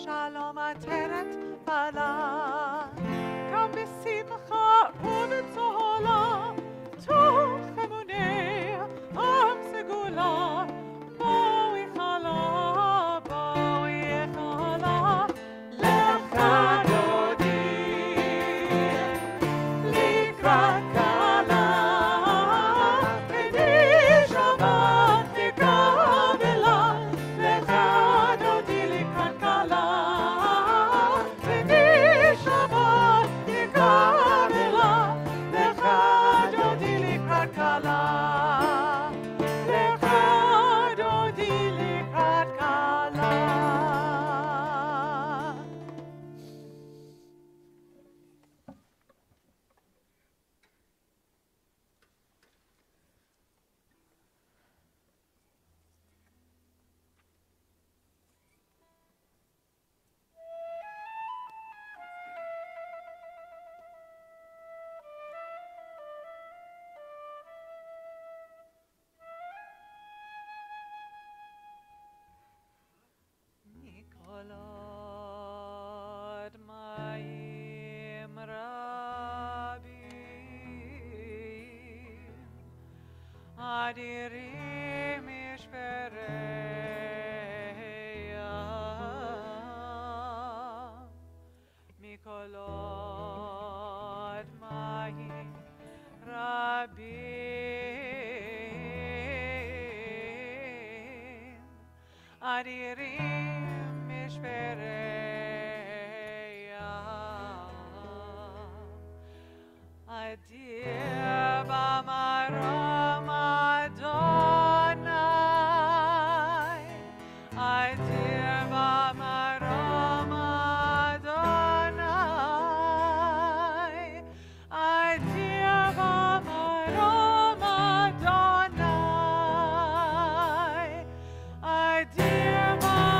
בשלום עטרת בלט, גם בשמחה ובצהלה, תוך אמוני עם סגולה, בואי חלה, בואי חלה, לך דודי, לקראת כלה, עיני שבת תקבלה, לך דודי לקראת כלה, עיני שבת תקבלה, לך דודי לקראת כלה, לך דודי לקראת כלה. Nikolad Mayim Rabbi Adirim Ishpereya Mikolad Mayim Rabbi Adirim Mishpereya Adir B'marom Adonai Adir B'marom Adonai Adir B'marom Adonai Adir B'marom Adonai.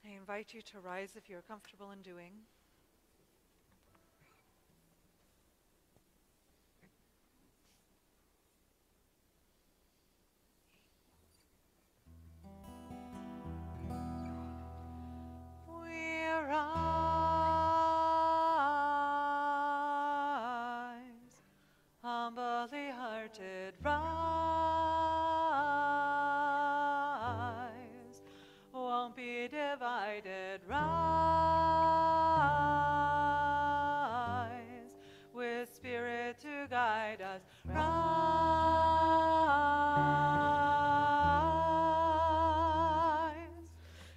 I invite you to rise if you're comfortable in doing. We rise, humbly hearted rise, Don't be divided. Rise with Spirit to guide us. Rise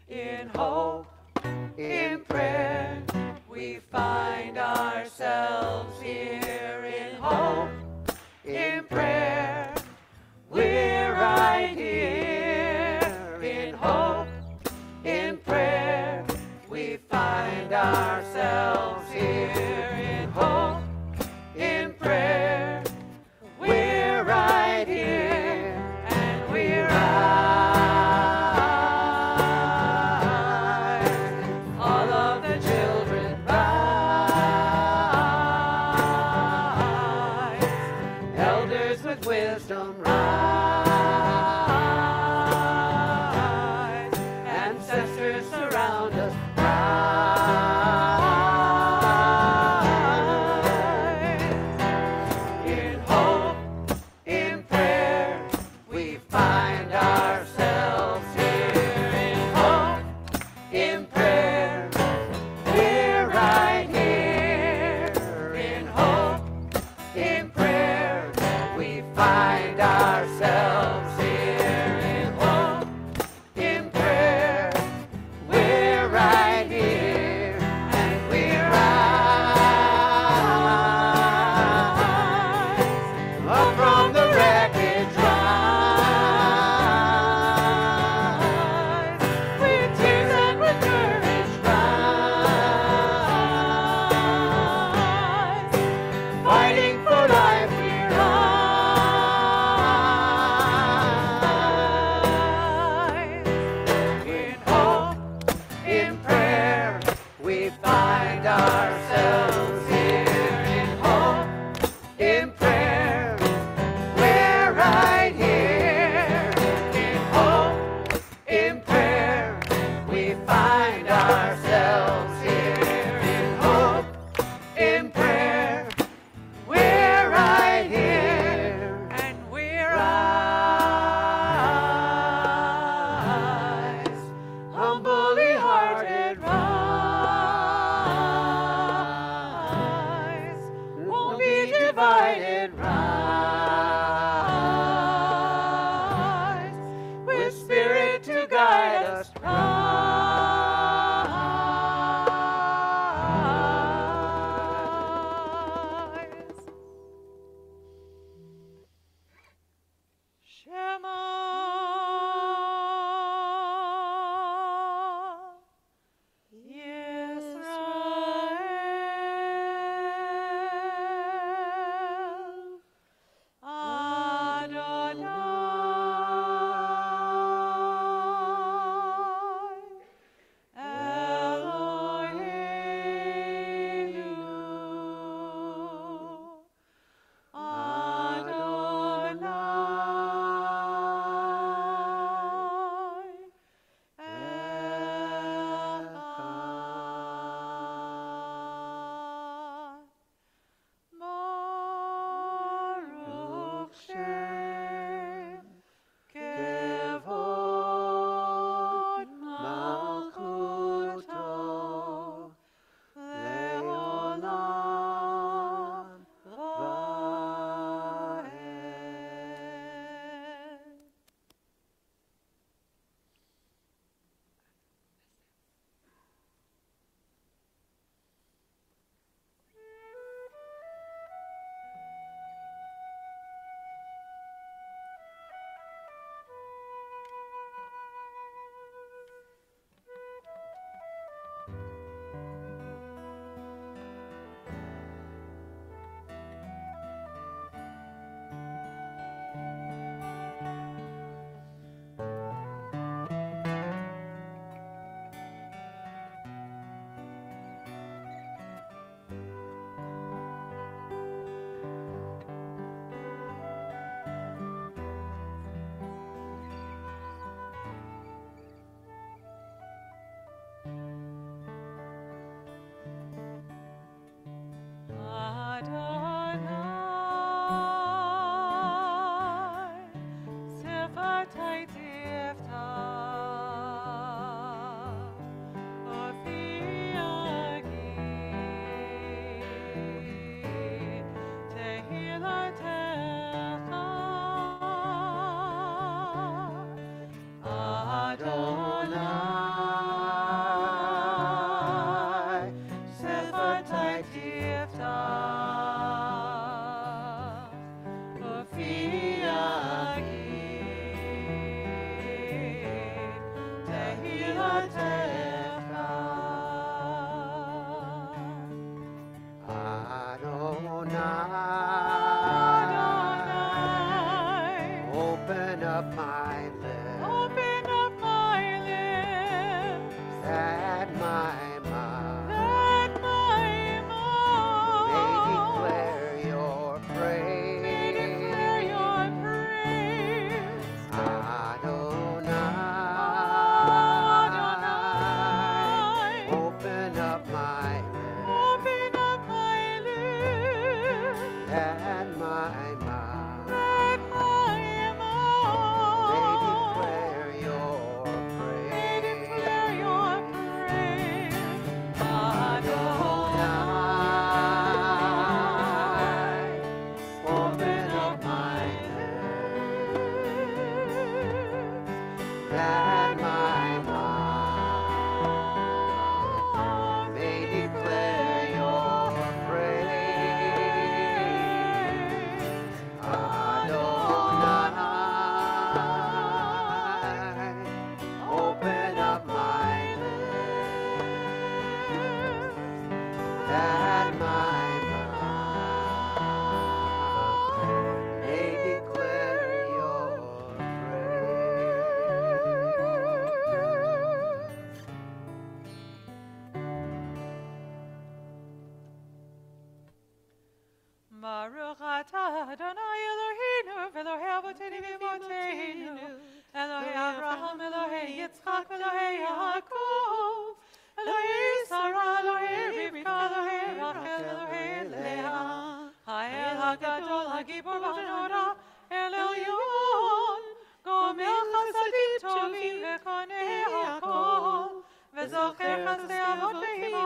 in hope, in prayer. We find ourselves here in hope, in prayer. We're right here in hope, in prayer. We find ourselves here in hope, in prayer. We're right here and we rise. All of the children rise. Elders with wisdom rise. Ancestors surround us. Rise.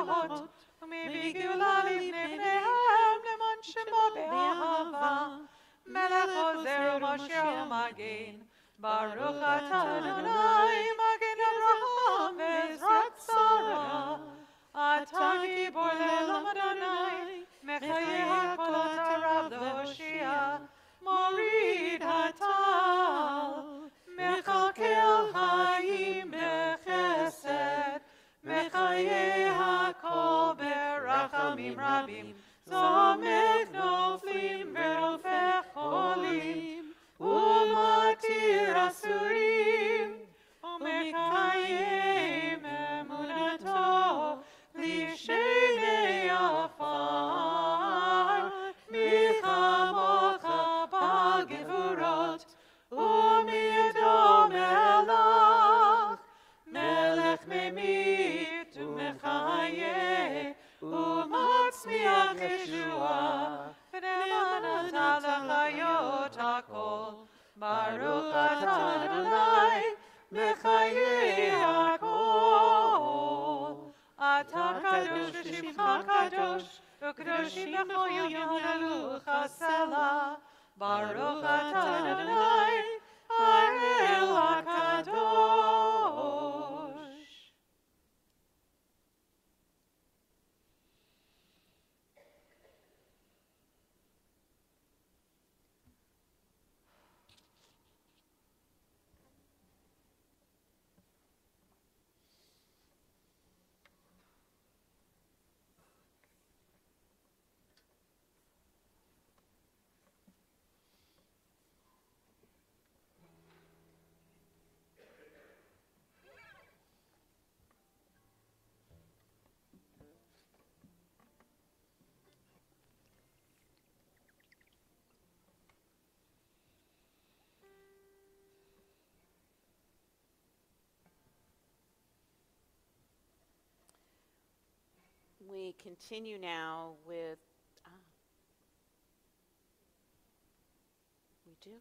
תפילות, ומביא גאולה לבניהם למען שמו באהבה. מלך עוזר ומושיע ומגן, ברוך אתה אדוני מגן אברהם ועזרת שרה. אתה גיבור לעולם אדוני, מחיי הקולות הרב להושיע, מוריד הטל, מכלכל חיים בחסד, מחיי הכל ברחמים רבים, צומק נופלים ורופא חולים, ומתיר אסורים, ומקיים אמונתו לשני עפר. מי כמוך בגבורות, ומי דומה לך, מלך ממית ומחיה, ומצמיח ישועה, ונאמן אתה לחיות הכל. ברוך אתה אדוני מחיי הכל. אתה קדוש ושמך קדוש, וקדושים בכל יום יהללוך סלה. ברוך אתה אדוני האל הקדוש. We continue now with, we do?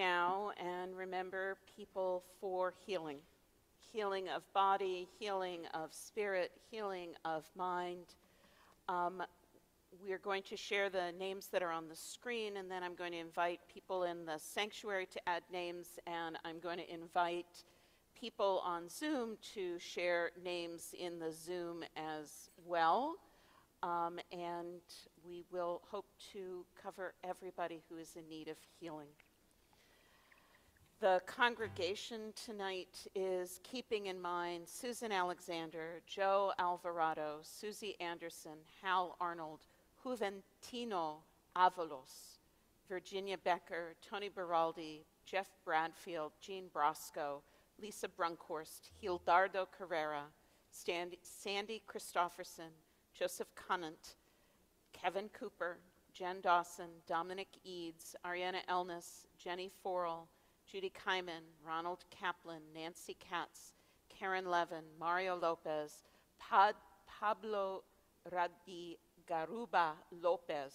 now and remember people for healing. Healing of body, healing of spirit, healing of mind. We are going to share the names that are on the screen, and then I'm going to invite people in the sanctuary to add names, and I'm going to invite people on Zoom to share names in the Zoom as well. And we will hope to cover everybody who is in need of healing. The congregation tonight is keeping in mind Susan Alexander, Joe Alvarado, Susie Anderson, Hal Arnold, Juventino Avalos, Virginia Becker, Tony Beraldi, Jeff Bradfield, Jean Brosco, Lisa Brunkhorst, Hildardo Carrera, Sandy Christofferson, Joseph Conant, Kevin Cooper, Jen Dawson, Dominic Eads, Ariana Elness, Jenny Forrell, Judy Kyman, Ronald Kaplan, Nancy Katz, Karen Levin, Mario Lopez, Pablo Radi Garuba Lopez,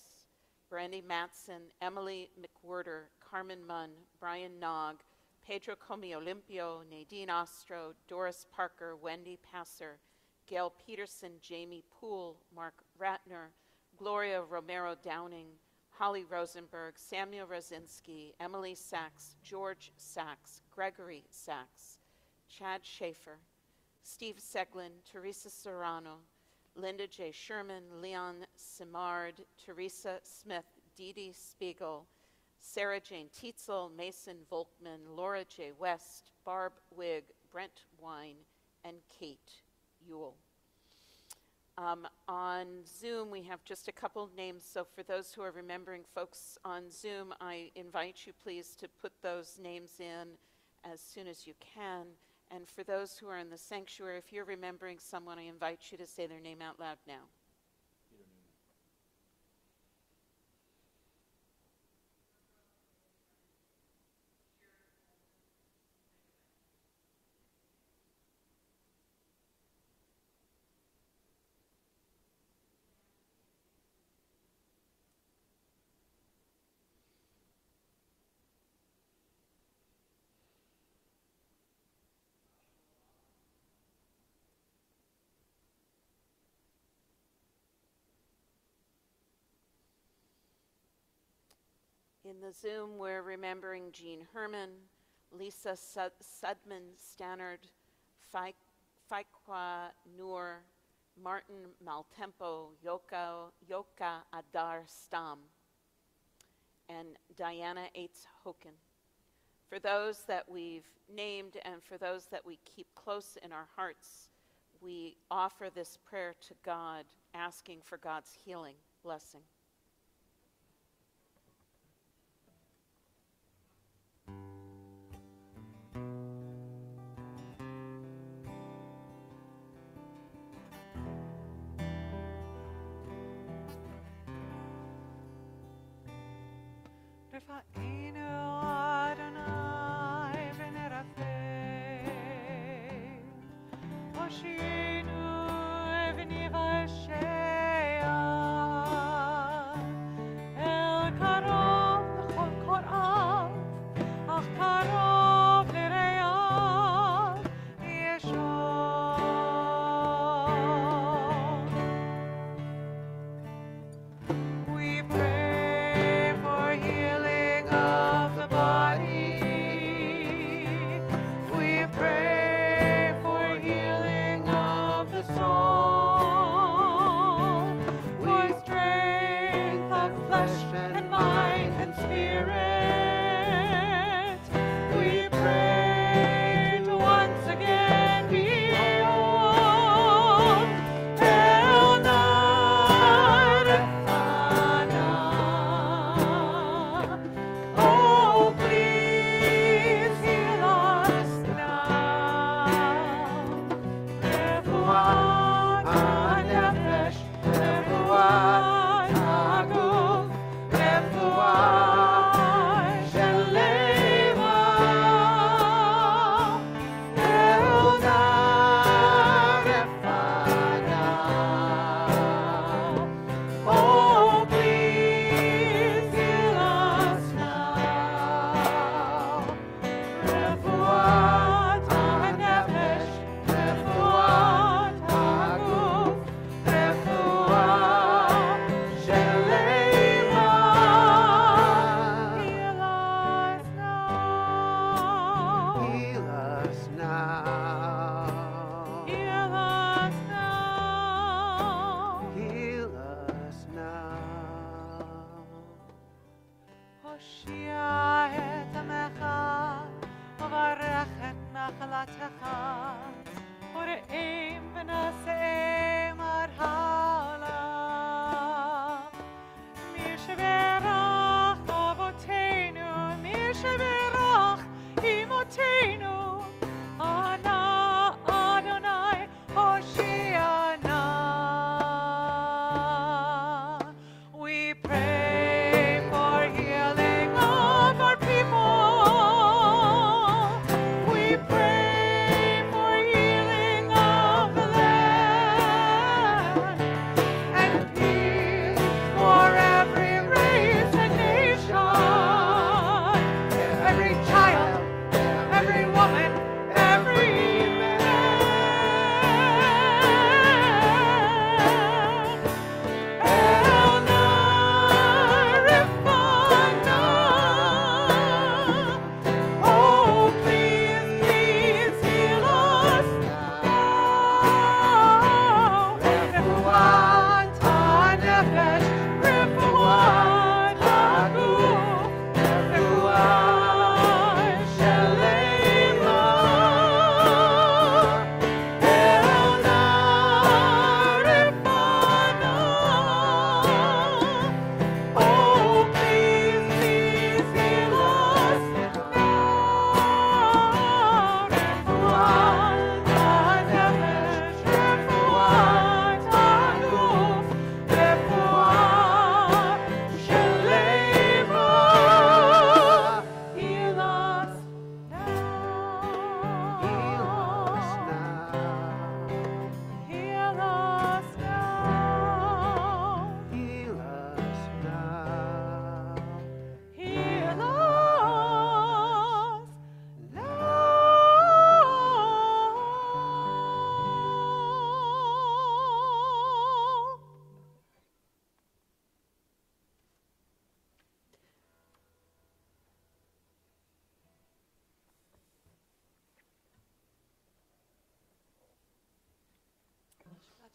Brandy Matson, Emily McWhirter, Carmen Munn, Brian Nog, Pedro Comio Limpio, Nadine Ostro, Doris Parker, Wendy Passer, Gail Peterson, Jamie Poole, Mark Ratner, Gloria Romero Downing, Holly Rosenberg, Samuel Rosinski, Emily Sachs, George Sachs, Gregory Sachs, Chad Schaefer, Steve Seglin, Teresa Serrano, Linda J. Sherman, Leon Simard, Teresa Smith, Dee Dee Spiegel, Sarah Jane Tietzel, Mason Volkman, Laura J. West, Barb Wigg, Brent Wine, and Kate Ewell. On Zoom, we have just a couple of names, so for those who are remembering folks on Zoom, I invite you please to put those names in as soon as you can. And for those who are in the sanctuary, if you're remembering someone, I invite you to say their name out loud now. In the Zoom, we're remembering Jean Herman, Lisa Sudman Stannard, Faikwa Noor, Martin Maltempo, Yoka Adar Stam, and Diana Eitz Hoken. For those that we've named and for those that we keep close in our hearts, we offer this prayer to God, asking for God's healing blessing. Rafa'inu Adonai v'nerafeh, Hoshinu v'nivashea, El karov l'chol korav, ach karov l'reyav yeshov. We pray for healing of the body. We pray for healing of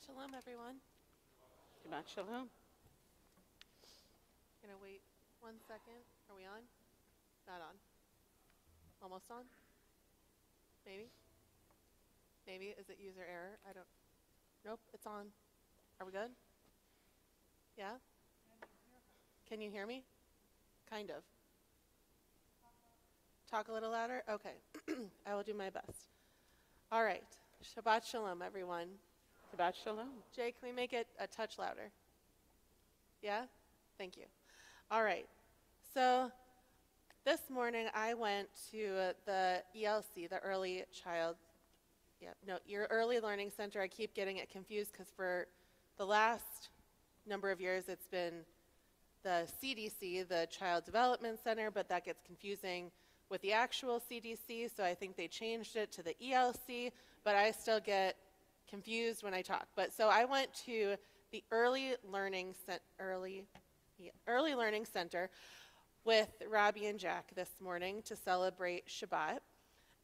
Shalom, everyone. Shabbat Shalom. Gonna wait 1 second. Are we on? Not on. Almost on? Maybe? Maybe. Is it user error? I don't. Nope, it's on. Are we good? Yeah? Can you hear me? Kind of. Talk a little louder? Okay. I will do my best. All right. Shabbat Shalom, everyone. Shabbat Shalom. Jay, can we make it a touch louder? Yeah? Thank you. All right. So this morning I went to the ELC, the Early Learning Center. I keep getting it confused because for the last number of years it's been the CDC, the Child Development Center, but that gets confusing with the actual CDC, so I think they changed it to the ELC, but I still get confused when I talk. But so I went to the Early Learning Center with Rabbi and Jack this morning to celebrate Shabbat.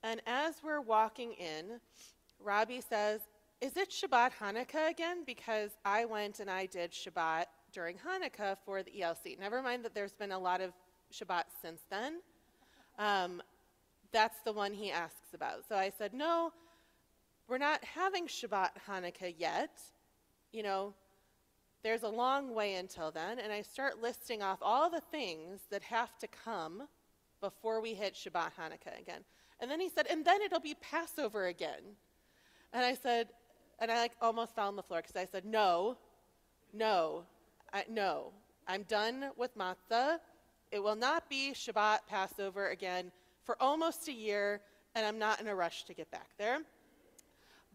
And as we're walking in, Rabbi says, "Is it Shabbat Hanukkah again?" Because I went and I did Shabbat during Hanukkah for the ELC. Never mind that there's been a lot of Shabbat since then. That's the one he asks about. So I said, no, we're not having Shabbat Hanukkah yet. You know, there's a long way until then. And I start listing off all the things that have to come before we hit Shabbat Hanukkah again. And then he said, and then it'll be Passover again. And I said, and I almost fell on the floor because I said, no, I'm done with matzah. It will not be Shabbat Passover again for almost a year, and I'm not in a rush to get back there.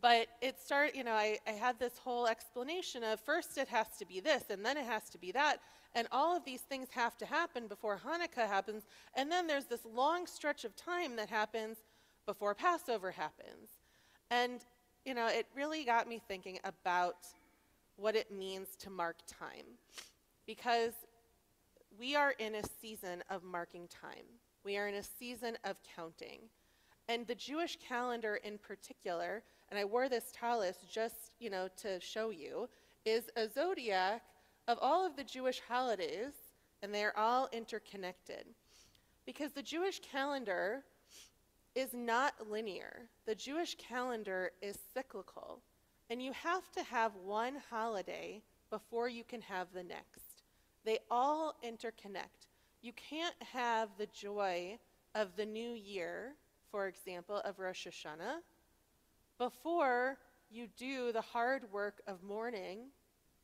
But it started, I had this whole explanation of first it has to be this, and then it has to be that, and all of these things have to happen before Hanukkah happens, and then there's this long stretch of time that happens before Passover happens. And, it really got me thinking about what it means to mark time. Because we are in a season of marking time. We are in a season of counting. And the Jewish calendar in particular, and I wore this tallis just, to show you, is a zodiac of all of the Jewish holidays, and they're all interconnected. Because the Jewish calendar is not linear. The Jewish calendar is cyclical. And you have to have one holiday before you can have the next. They all interconnect. You can't have the joy of the new year, for example, of Rosh Hashanah, before you do the hard work of mourning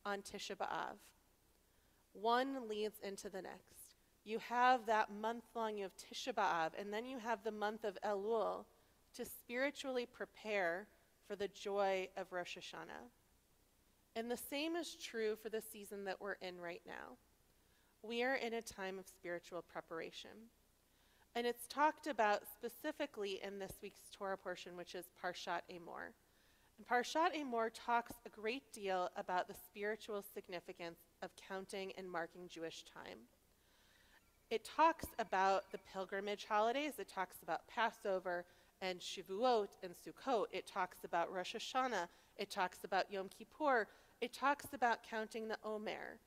on Tisha B'Av. One leads into the next. You have that month long, you have Tisha B'Av, and then you have the month of Elul to spiritually prepare for the joy of Rosh Hashanah. And the same is true for the season that we're in right now. We are in a time of spiritual preparation. And it's talked about specifically in this week's Torah portion, which is Parshat Emor. And Parshat Emor talks a great deal about the spiritual significance of counting and marking Jewish time. It talks about the pilgrimage holidays. It talks about Passover and Shavuot and Sukkot. It talks about Rosh Hashanah. It talks about Yom Kippur. It talks about counting the Omer.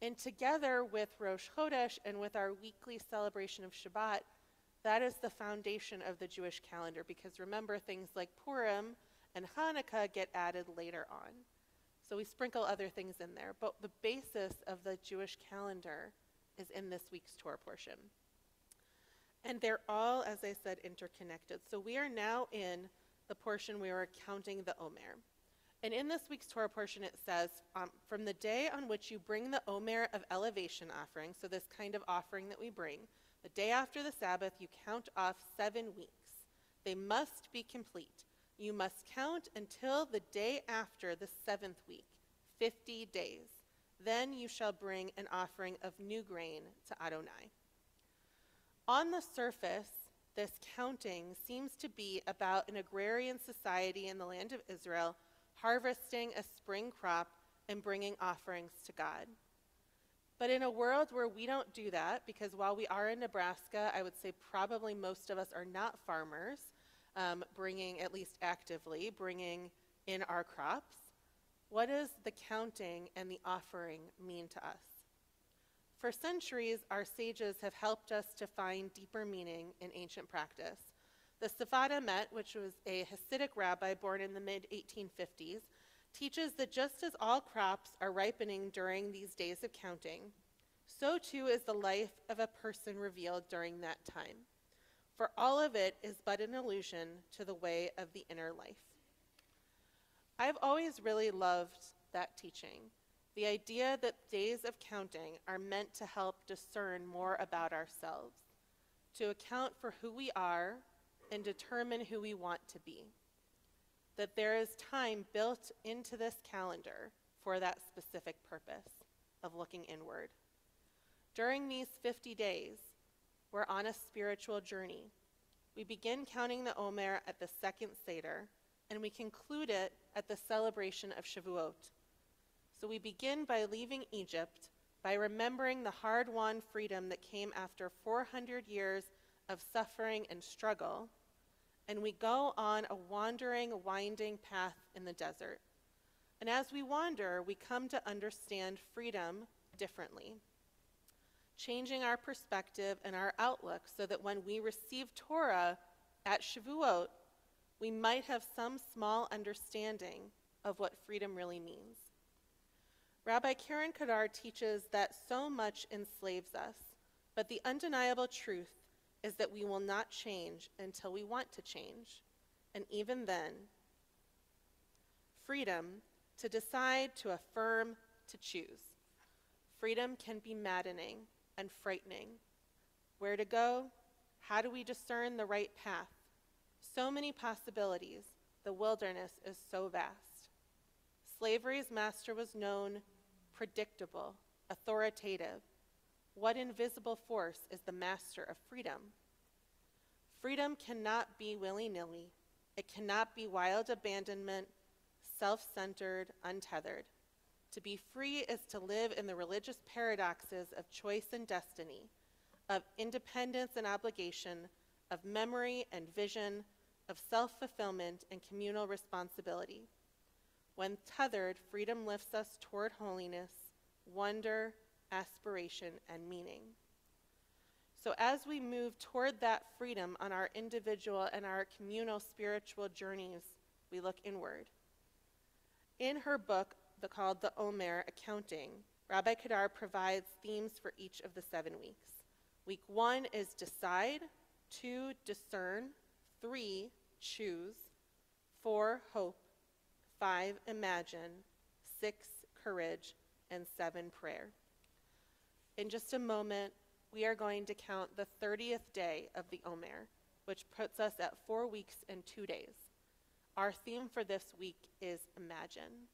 And together with Rosh Chodesh and with our weekly celebration of Shabbat, that is the foundation of the Jewish calendar, because remember, things like Purim and Hanukkah get added later on. So we sprinkle other things in there. But the basis of the Jewish calendar is in this week's Torah portion. And they're all, as I said, interconnected. So we are now in the portion where we're counting the Omer. And in this week's Torah portion it says, from the day on which you bring the Omer of elevation offering, so this kind of offering that we bring, the day after the Sabbath, you count off 7 weeks. They must be complete. You must count until the day after the 7th week, 50 days. Then you shall bring an offering of new grain to Adonai. On the surface, this counting seems to be about an agrarian society in the land of Israel harvesting a spring crop and bringing offerings to God. But in a world where we don't do that, because while we are in Nebraska, I would say probably most of us are not farmers, bringing, at least actively, bringing in our crops. what does the counting and the offering mean to us? For centuries, our sages have helped us to find deeper meaning in ancient practice. The Sfat Emet, which was a Hasidic rabbi born in the mid-1850s, teaches that just as all crops are ripening during these days of counting, so too is the life of a person revealed during that time. For all of it is but an allusion to the way of the inner life. I've always really loved that teaching, the idea that days of counting are meant to help discern more about ourselves, to account for who we are and determine who we want to be. That there is time built into this calendar for that specific purpose of looking inward. During these 50 days, we're on a spiritual journey. We begin counting the Omer at the second Seder, and we conclude it at the celebration of Shavuot. So we begin by leaving Egypt, by remembering the hard-won freedom that came after 400 years of suffering and struggle, and we go on a wandering, winding path in the desert. And as we wander, we come to understand freedom differently, changing our perspective and our outlook so that when we receive Torah at Shavuot, we might have some small understanding of what freedom really means. Rabbi Karen Kadar teaches that so much enslaves us, but the undeniable truth is that we will not change until we want to change. And even then, freedom to decide, to affirm, to choose. Freedom can be maddening and frightening. Where to go? How do we discern the right path? So many possibilities. The wilderness is so vast. Slavery's master was known, predictable, authoritative. What invisible force is the master of freedom? Freedom cannot be willy-nilly. It cannot be wild abandonment, self-centered, untethered. To be free is to live in the religious paradoxes of choice and destiny, of independence and obligation, of memory and vision, of self-fulfillment and communal responsibility. When tethered, freedom lifts us toward holiness, wonder, aspiration, and meaning. So as we move toward that freedom on our individual and our communal spiritual journeys, we look inward. In her book called The Omer, Accounting, Rabbi Kadar provides themes for each of the 7 weeks. Week 1 is decide, 2, discern, 3, choose, 4, hope, 5, imagine, 6, courage, and 7, prayer. In just a moment, we are going to count the 30th day of the Omer, which puts us at 4 weeks and 2 days. Our theme for this week is imagine.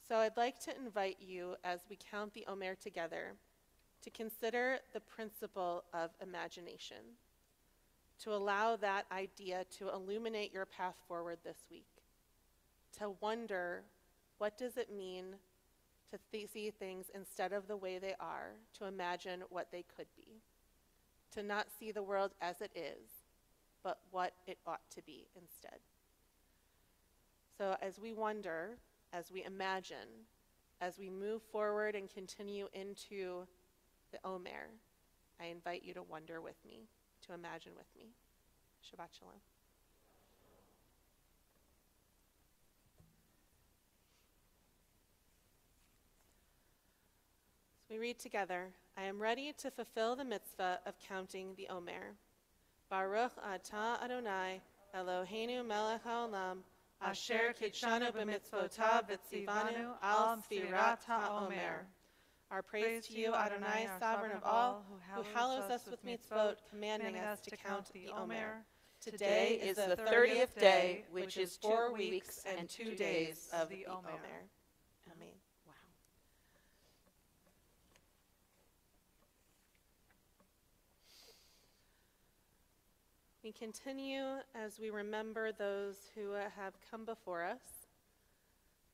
So I'd like to invite you, as we count the Omer together, to consider the principle of imagination, to allow that idea to illuminate your path forward this week, to wonder, what does it mean to see things instead of the way they are, to imagine what they could be, to not see the world as it is, but what it ought to be instead. So as we wonder, as we imagine, as we move forward and continue into the Omer, I invite you to wonder with me, to imagine with me. Shabbat Shalom. So we read together, I am ready to fulfill the mitzvah of counting the Omer. Baruch atah Adonai, Eloheinu melech haolam, Asher kitshanu b'mitzvotav v'tzivanu al sfirat ha'omer. Our praise to you, Adonai, sovereign of all, who hallows us with mitzvot, commanding us to count the Omer. Today is the 30th day, which is 4 weeks and 2 days of the Omer. Amen. Wow. We continue as we remember those who have come before us,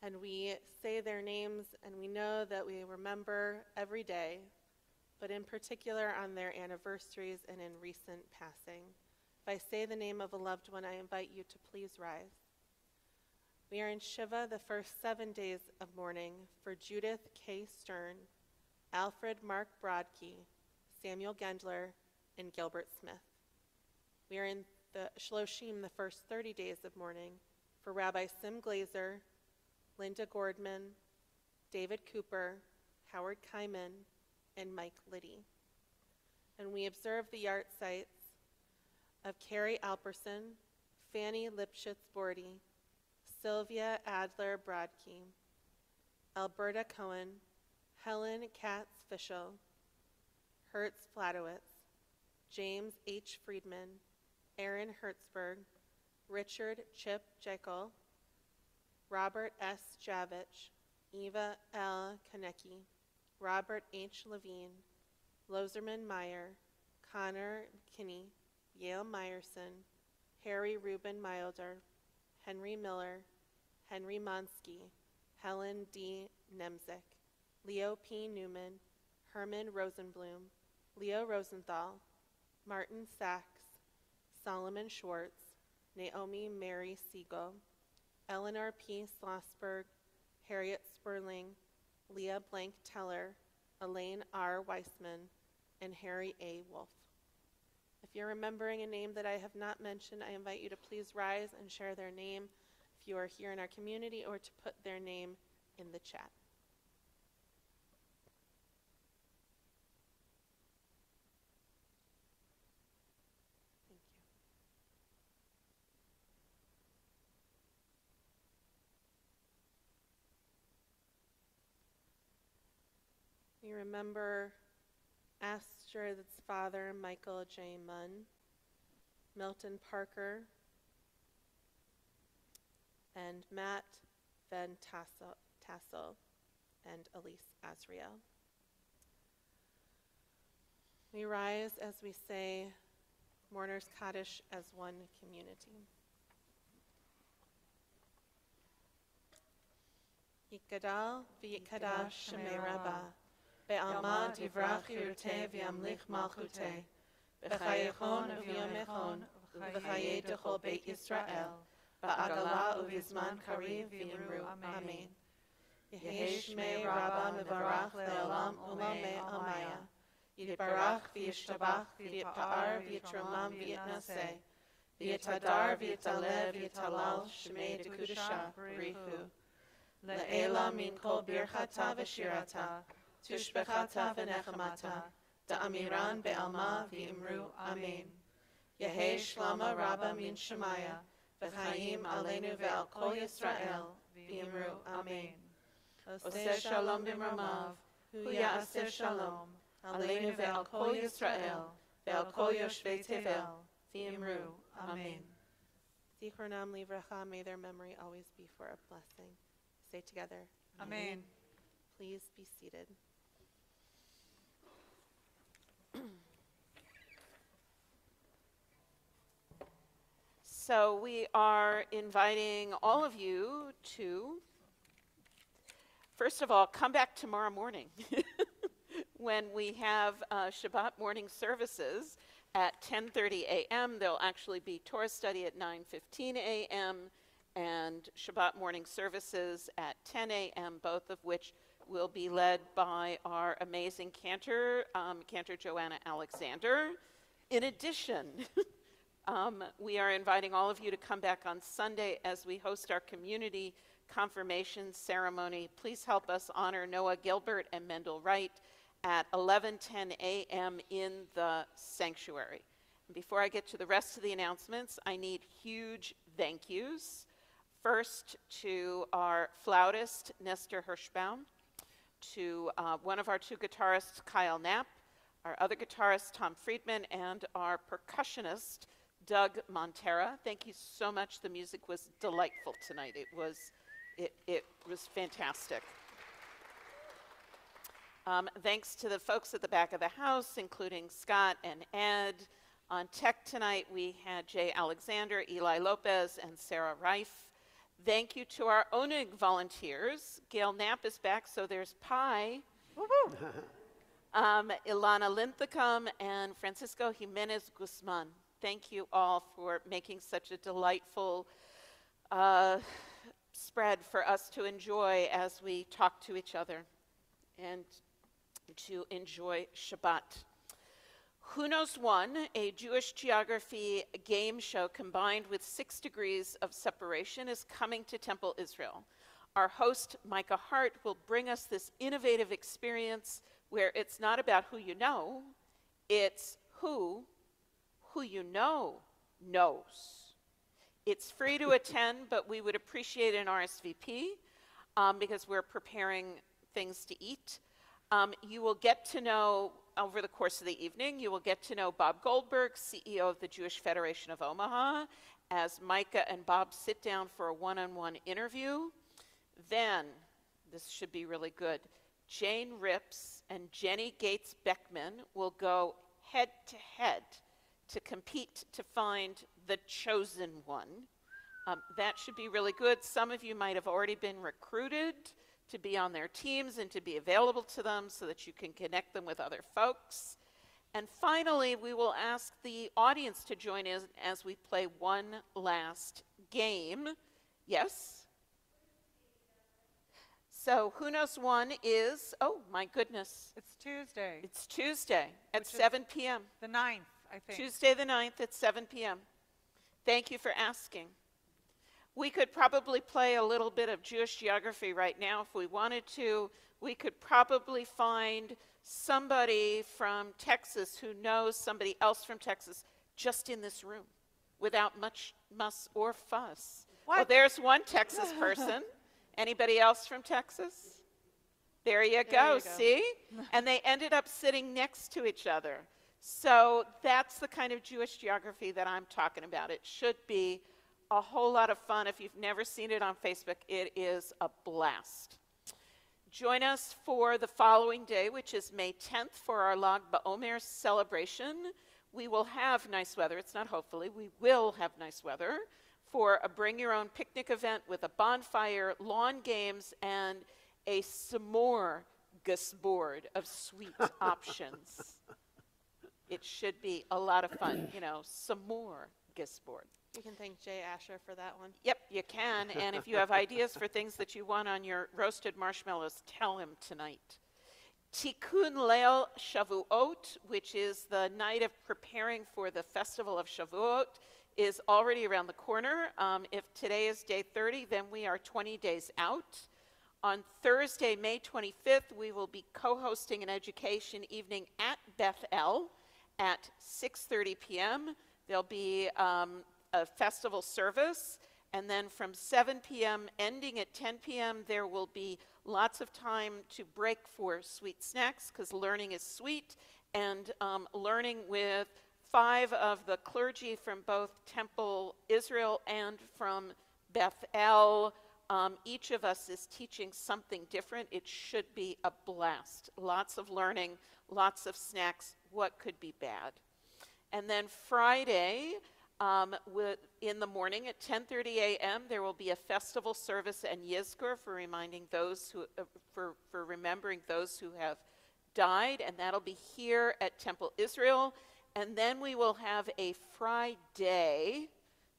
and we say their names, and we know that we remember every day, but in particular on their anniversaries and in recent passing. If I say the name of a loved one, I invite you to please rise. We are in Shiva the first 7 days of mourning for Judith K. Stern, Alfred Mark Brodkey, Samuel Gendler, and Gilbert Smith. We are in the Shloshim the first 30 days of mourning for Rabbi Sim Glazer, Linda Gordman, David Cooper, Howard Kyman, and Mike Liddy. And we observe the yard sites of Carrie Alperson, Fanny Lipschitz-Bordy, Sylvia Adler Brodkey, Alberta Cohen, Helen Katz-Fischel, Hertz Flatowitz, James H. Friedman, Aaron Hertzberg, Richard Chip Jekyll, Robert S. Javich, Eva L. Konecki, Robert H. Levine, Loserman Meyer, Connor Kinney, Yale Meyerson, Harry Reuben Milder, Henry Miller, Henry Monsky, Helen D. Nemzik, Leo P. Newman, Herman Rosenblum, Leo Rosenthal, Martin Sachs, Solomon Schwartz, Naomi Mary Siegel, Eleanor P. Schlossberg, Harriet Sperling, Leah Blank Teller, Elaine R. Weissman, and Harry A. Wolf. If you're remembering a name that I have not mentioned, I invite you to please rise and share their name if you are here in our community, or to put their name in the chat. Thank you. We remember Astrid's father, Michael J. Munn, Milton Parker, and Matt Van Tassel, and Elise Azriel. We rise as we say Mourners Kaddish as one community. Yikadal v'yikadash Shemei Rabbah, Be'alma divrach yirteh v'yamlich malchuteh, B'chayechon v'yomechon, v'chayei dechol Beit Yisrael, Ba'agala uvizman kariv v'yimru Amen. Yehei Shmei Rabbah mevarach le'olam u'lamei almaya, Yitbarach v'yishtabach v'yitpa'ar v'yitromam v'yitnaseh, v'yitadar v'yitaleh v'yitalal Shmei dekudesha b'rihu, Le'ela min kol birchata v'shirata, Tushbechata v'nechamata, Da'amiran be'alma v'imru Amen. Yehei Shlama Rabba min Shemaya, V'chaim aleinu ve'al kol Yisrael, v'imru Amen. Oseh shalom b'mramav, hu ya'aseh shalom, aleinu ve'al kol Yisrael, ve'al kol yoshvei tevel, v'imru Amen. Zichronam livracha, may their memory always be for a blessing. Say together, Amen. Please be seated. So we are inviting all of you to, first of all, come back tomorrow morning when we have Shabbat morning services at 10:30 a.m. There'll actually be Torah study at 9:15 a.m. and Shabbat morning services at 10 a.m., both of which will be led by our amazing cantor, Cantor Joanna Alexander. In addition, we are inviting all of you to come back on Sunday as we host our community confirmation ceremony. Please help us honor Noah Gilbert and Mendel Wright at 11:10 a.m. in the sanctuary. And before I get to the rest of the announcements, I need huge thank yous. First, to our flautist, Nestor Hirschbaum, to one of our two guitarists, Kyle Knapp, our other guitarist, Tom Friedman, and our percussionist, Doug Montera. Thank you so much. The music was delightful tonight. It was fantastic. Thanks to the folks at the back of the house, including Scott and Ed. On tech tonight, we had Jay Alexander, Eli Lopez, and Sarah Reif. Thank you to our ONIG volunteers. Gail Knapp is back, so there's pie. Ilana Linthicum and Francisco Jimenez Guzman. Thank you all for making such a delightful spread for us to enjoy as we talk to each other and to enjoy Shabbat. Who Knows One, a Jewish geography game show combined with 6 degrees of separation, is coming to Temple Israel. Our host, Micah Hart, will bring us this innovative experience where it's not about who you know, it's who you know knows. It's free to attend, but we would appreciate an RSVP because we're preparing things to eat. You will get to know, over the course of the evening, you will get to know Bob Goldberg, CEO of the Jewish Federation of Omaha, as Micah and Bob sit down for a one-on-one interview. Then, this should be really good, Jane Rips and Jenny Gates Beckman will go head-to-head to compete to find the chosen one. That should be really good. Some of you might have already been recruited to be on their teams and to be available to them so that you can connect them with other folks. And finally, we will ask the audience to join in as we play one last game. Yes? So Who Knows One is, oh my goodness. It's Tuesday. It's Tuesday at Which is 7 p.m. the 9th, I think. Tuesday the 9th at 7 p.m. Thank you for asking. We could probably play a little bit of Jewish geography right now if we wanted to. We could probably find somebody from Texas who knows somebody else from Texas just in this room without much muss or fuss. What? Well, there's one Texas person. Anybody else from Texas? There you go, see? And they ended up sitting next to each other. So that's the kind of Jewish geography that I'm talking about. It should be a whole lot of fun. If you've never seen it on Facebook, it is a blast. Join us for the following day, which is May 10th, for our Lag BaOmer celebration. We will have nice weather. It's not hopefully. We will have nice weather for a bring-your-own-picnic event with a bonfire, lawn games, and a s'morgasbord of sweet options. It should be a lot of fun, you know, s'morgasbord. You can thank Jay Asher for that one. Yep, you can, and if you have ideas for things that you want on your roasted marshmallows, tell him tonight. Tikkun Leil Shavuot, which is the night of preparing for the festival of Shavuot, is already around the corner. If today is day 30, then we are 20 days out. On Thursday, May 25th, we will be co-hosting an education evening at Beth El at 6:30 p.m. There'll be a festival service, and then from 7 p.m. ending at 10 p.m., there will be lots of time to break for sweet snacks, because learning is sweet, and learning with 5 of the clergy from both Temple Israel and from Beth El. Each of us is teaching something different. It should be a blast. Lots of learning, lots of snacks. What could be bad? And then Friday, in the morning at 10:30 a.m., there will be a festival service and yizkor for reminding those who, for remembering those who have died, and that'll be here at Temple Israel. And then we will have a Friday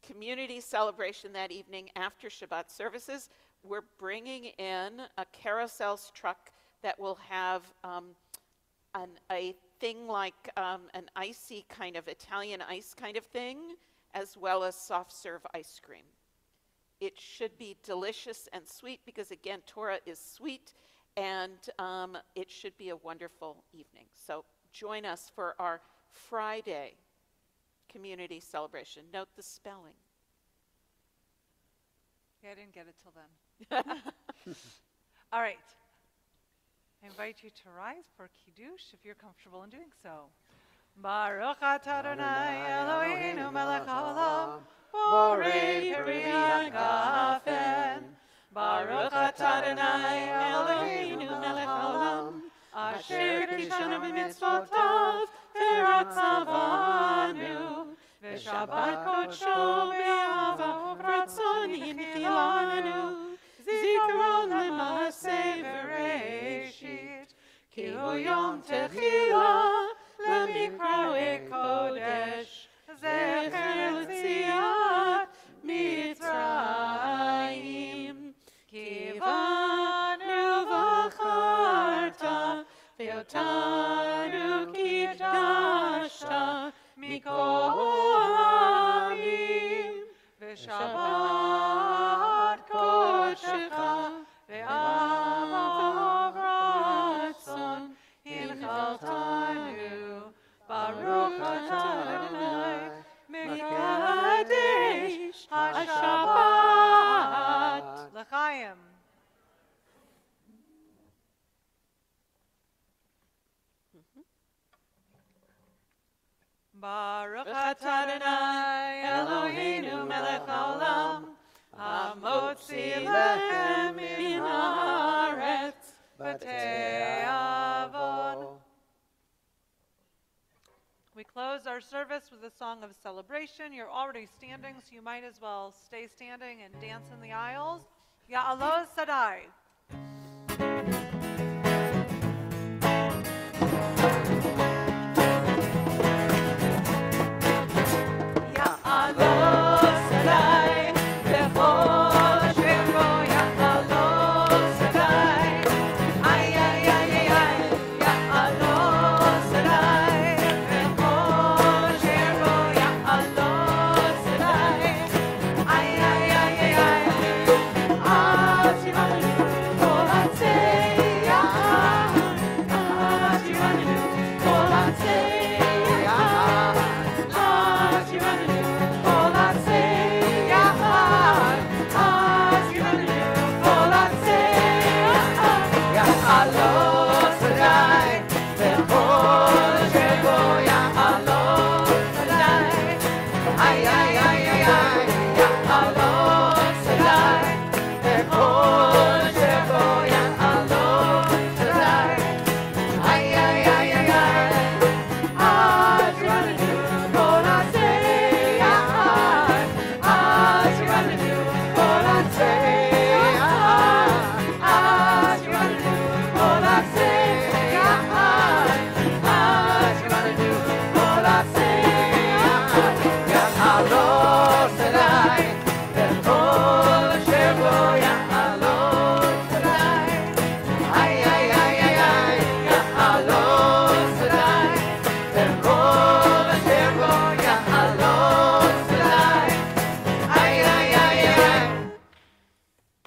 community celebration that evening after Shabbat services. We're bringing in a carousels truck that will have a thing like an icy kind of Italian ice kind of thing, as well as soft serve ice cream. It should be delicious and sweet because, again, Torah is sweet, and it should be a wonderful evening. So join us for our Friday community celebration. Note the spelling. Yeah, I didn't get it till then. All right. I invite you to rise for Kiddush if you're comfortable in doing so. Baruch atah Adonai Eloheinu melech haolam, borei peri hagafen. Baruch atah Adonai Eloheinu melech haolam, asher kishanu b'mitzvotav v'ratzavanu, v'shabbat kodsho be'ahava v'ratzon yichilanu, zikaron l'maaseh v'reishit, ki hu yom techila למקראי קודש, זכר ליציאת מצרים. Shabbat Kodesh ve'Av Ratzon Hinchaltanu Baruch atah Adonai Mekadesh HaShabbat L'chaim. Baruch atah Adonai Eloheinu melech haolam hamotzi lechem min haaretz b'te'avon. We close our service with a song of celebration. You're already standing, so you might as well stay standing and dance in the aisles. Ya'alot Sadai.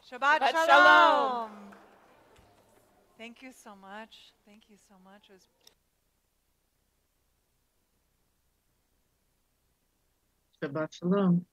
Shabbat Shalom. Thank you so much. Thank you so much. It was Shabbat Shalom.